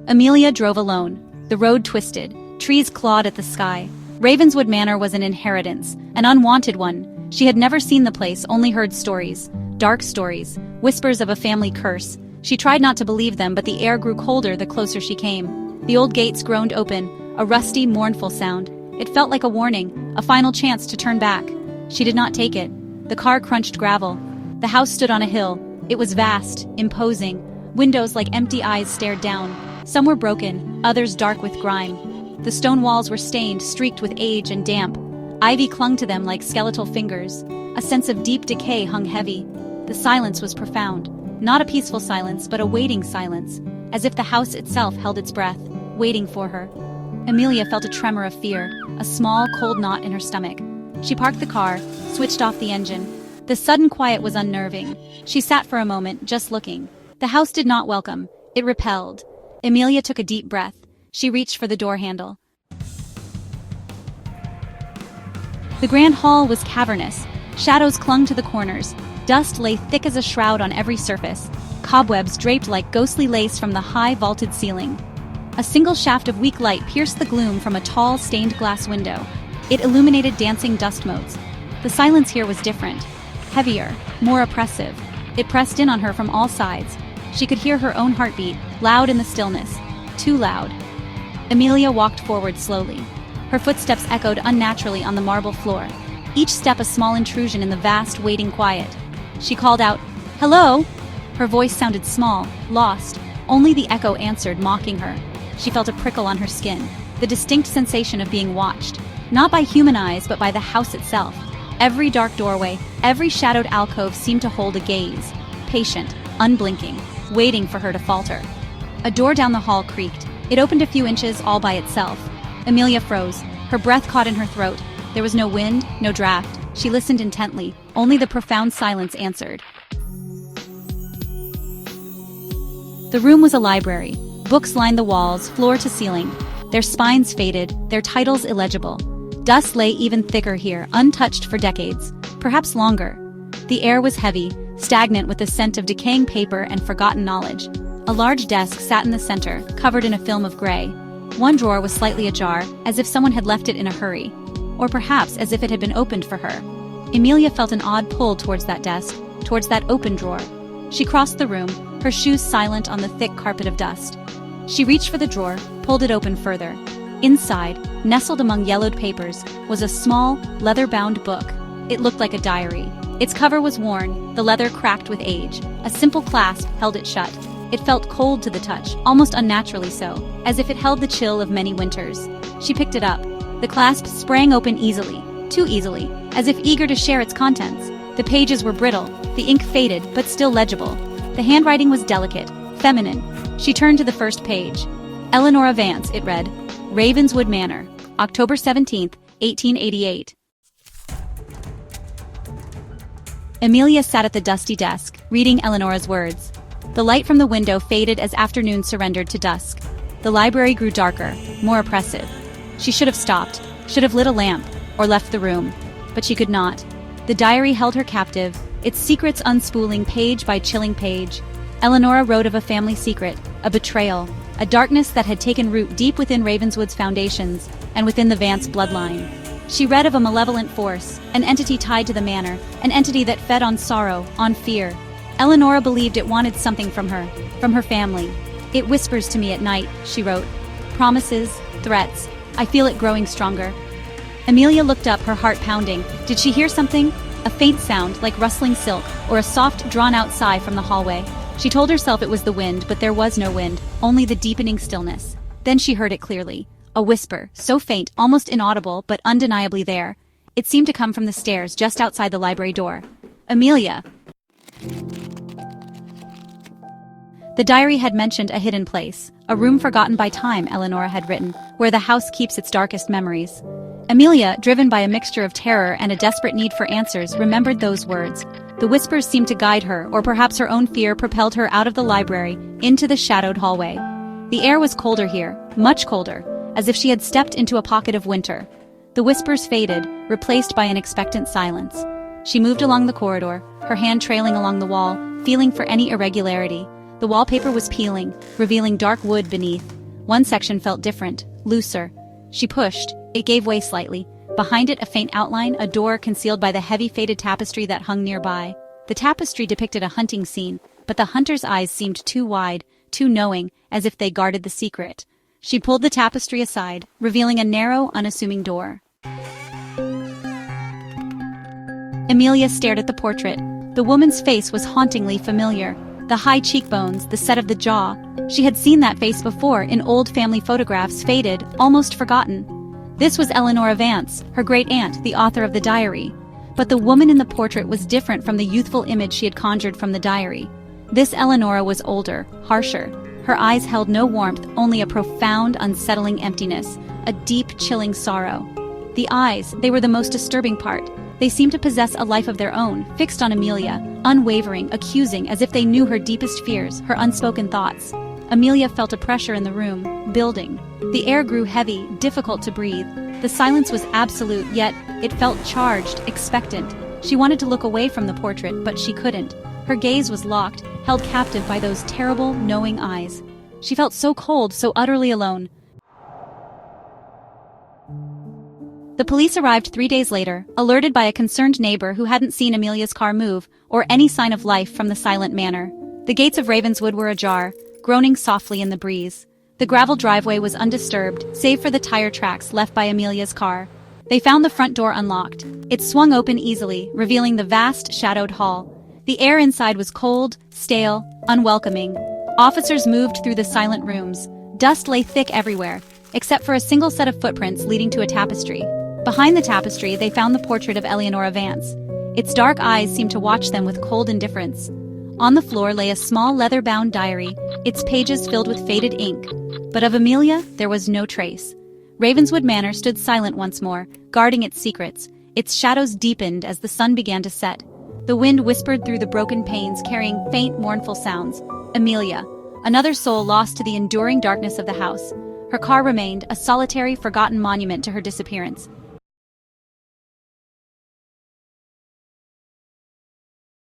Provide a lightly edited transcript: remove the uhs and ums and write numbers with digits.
Emilia drove alone. The road twisted. Trees clawed at the sky. Ravenswood Manor was an inheritance, an unwanted one. She had never seen the place, only heard stories. Dark stories. Whispers of a family curse. She tried not to believe them, but the air grew colder the closer she came. The old gates groaned open, a rusty, mournful sound. It felt like a warning, a final chance to turn back. She did not take it. The car crunched gravel. The house stood on a hill. It was vast, imposing. Windows like empty eyes stared down. Some were broken, others dark with grime. The stone walls were stained, streaked with age and damp. Ivy clung to them like skeletal fingers. A sense of deep decay hung heavy. The silence was profound. Not a peaceful silence, but a waiting silence, as if the house itself held its breath, waiting for her. Emilia felt a tremor of fear, a small, cold knot in her stomach. She parked the car, switched off the engine. The sudden quiet was unnerving. She sat for a moment, just looking. The house did not welcome. It repelled. Emilia took a deep breath. She reached for the door handle. The grand hall was cavernous. Shadows clung to the corners. Dust lay thick as a shroud on every surface. Cobwebs draped like ghostly lace from the high, vaulted ceiling. A single shaft of weak light pierced the gloom from a tall, stained glass window. It illuminated dancing dust motes. The silence here was different. Heavier, more oppressive. It pressed in on her from all sides. She could hear her own heartbeat, loud in the stillness. Too loud. Emilia walked forward slowly. Her footsteps echoed unnaturally on the marble floor. Each step a small intrusion in the vast, waiting quiet. She called out, "Hello?" Her voice sounded small, lost. Only the echo answered, mocking her. She felt a prickle on her skin, the distinct sensation of being watched. Not by human eyes, but by the house itself. Every dark doorway, every shadowed alcove seemed to hold a gaze. Patient, unblinking, waiting for her to falter. A door down the hall creaked. It opened a few inches all by itself. Emilia froze. Her breath caught in her throat. There was no wind, no draft. She listened intently. Only the profound silence answered. The room was a library. Books lined the walls, floor to ceiling. Their spines faded, their titles illegible. Dust lay even thicker here, untouched for decades, perhaps longer. The air was heavy, stagnant with the scent of decaying paper and forgotten knowledge. A large desk sat in the center, covered in a film of gray. One drawer was slightly ajar, as if someone had left it in a hurry. Or perhaps as if it had been opened for her. Emilia felt an odd pull towards that desk, towards that open drawer. She crossed the room, her shoes silent on the thick carpet of dust. She reached for the drawer, pulled it open further. Inside, nestled among yellowed papers, was a small, leather-bound book. It looked like a diary. Its cover was worn, the leather cracked with age. A simple clasp held it shut. It felt cold to the touch, almost unnaturally so, as if it held the chill of many winters. She picked it up. The clasp sprang open easily, too easily, as if eager to share its contents. The pages were brittle, the ink faded, but still legible. The handwriting was delicate, feminine. She turned to the first page. Eleanor Vance, it read. Ravenswood Manor, October 17th, 1888. Emilia sat at the dusty desk, reading Eleanor's words. The light from the window faded as afternoon surrendered to dusk. The library grew darker, more oppressive. She should have stopped, should have lit a lamp, or left the room. But she could not. The diary held her captive, its secrets unspooling page by chilling page. Eleanor wrote of a family secret, a betrayal, a darkness that had taken root deep within Ravenswood's foundations and within the Vance bloodline. She read of a malevolent force, an entity tied to the manor, an entity that fed on sorrow, on fear. Eleanor believed it wanted something from her family. "It whispers to me at night," she wrote. "Promises, threats. I feel it growing stronger." Emilia looked up, her heart pounding. Did she hear something? A faint sound, like rustling silk, or a soft, drawn-out sigh from the hallway. She told herself it was the wind, but there was no wind, only the deepening stillness. Then she heard it clearly. A whisper, so faint, almost inaudible, but undeniably there. It seemed to come from the stairs just outside the library door. "Emilia!" The diary had mentioned a hidden place, a room forgotten by time, Eleanor had written, where the house keeps its darkest memories. Emilia, driven by a mixture of terror and a desperate need for answers, remembered those words. The whispers seemed to guide her, or perhaps her own fear propelled her out of the library, into the shadowed hallway. The air was colder here, much colder, as if she had stepped into a pocket of winter. The whispers faded, replaced by an expectant silence. She moved along the corridor, her hand trailing along the wall, feeling for any irregularity. The wallpaper was peeling, revealing dark wood beneath. One section felt different, looser. She pushed. It gave way slightly. Behind it, a faint outline, a door concealed by the heavy faded tapestry that hung nearby. The tapestry depicted a hunting scene, but the hunter's eyes seemed too wide, too knowing, as if they guarded the secret. She pulled the tapestry aside, revealing a narrow, unassuming door. Emilia stared at the portrait. The woman's face was hauntingly familiar. The high cheekbones, the set of the jaw. She had seen that face before in old family photographs, faded, almost forgotten. This was Eleanor Vance, her great-aunt, the author of the diary. But the woman in the portrait was different from the youthful image she had conjured from the diary. This Eleanor was older, harsher. Her eyes held no warmth, only a profound, unsettling emptiness, a deep, chilling sorrow. The eyes, they were the most disturbing part. They seemed to possess a life of their own, fixed on Emilia, unwavering, accusing, as if they knew her deepest fears, her unspoken thoughts. Emilia felt a pressure in the room, building. The air grew heavy, difficult to breathe. The silence was absolute, yet it felt charged, expectant. She wanted to look away from the portrait, but she couldn't. Her gaze was locked, held captive by those terrible, knowing eyes. She felt so cold, so utterly alone. The police arrived 3 days later, alerted by a concerned neighbor who hadn't seen Emilia's car move, or any sign of life from the silent manor. The gates of Ravenswood were ajar, groaning softly in the breeze. The gravel driveway was undisturbed, save for the tire tracks left by Emilia's car. They found the front door unlocked. It swung open easily, revealing the vast, shadowed hall. The air inside was cold, stale, unwelcoming. Officers moved through the silent rooms. Dust lay thick everywhere, except for a single set of footprints leading to a tapestry. Behind the tapestry, they found the portrait of Eleanor Vance. Its dark eyes seemed to watch them with cold indifference. On the floor lay a small leather-bound diary, its pages filled with faded ink. But of Emilia, there was no trace. Ravenswood Manor stood silent once more, guarding its secrets. Its shadows deepened as the sun began to set. The wind whispered through the broken panes, carrying faint, mournful sounds. Emilia, another soul lost to the enduring darkness of the house. Her car remained, a solitary, forgotten monument to her disappearance.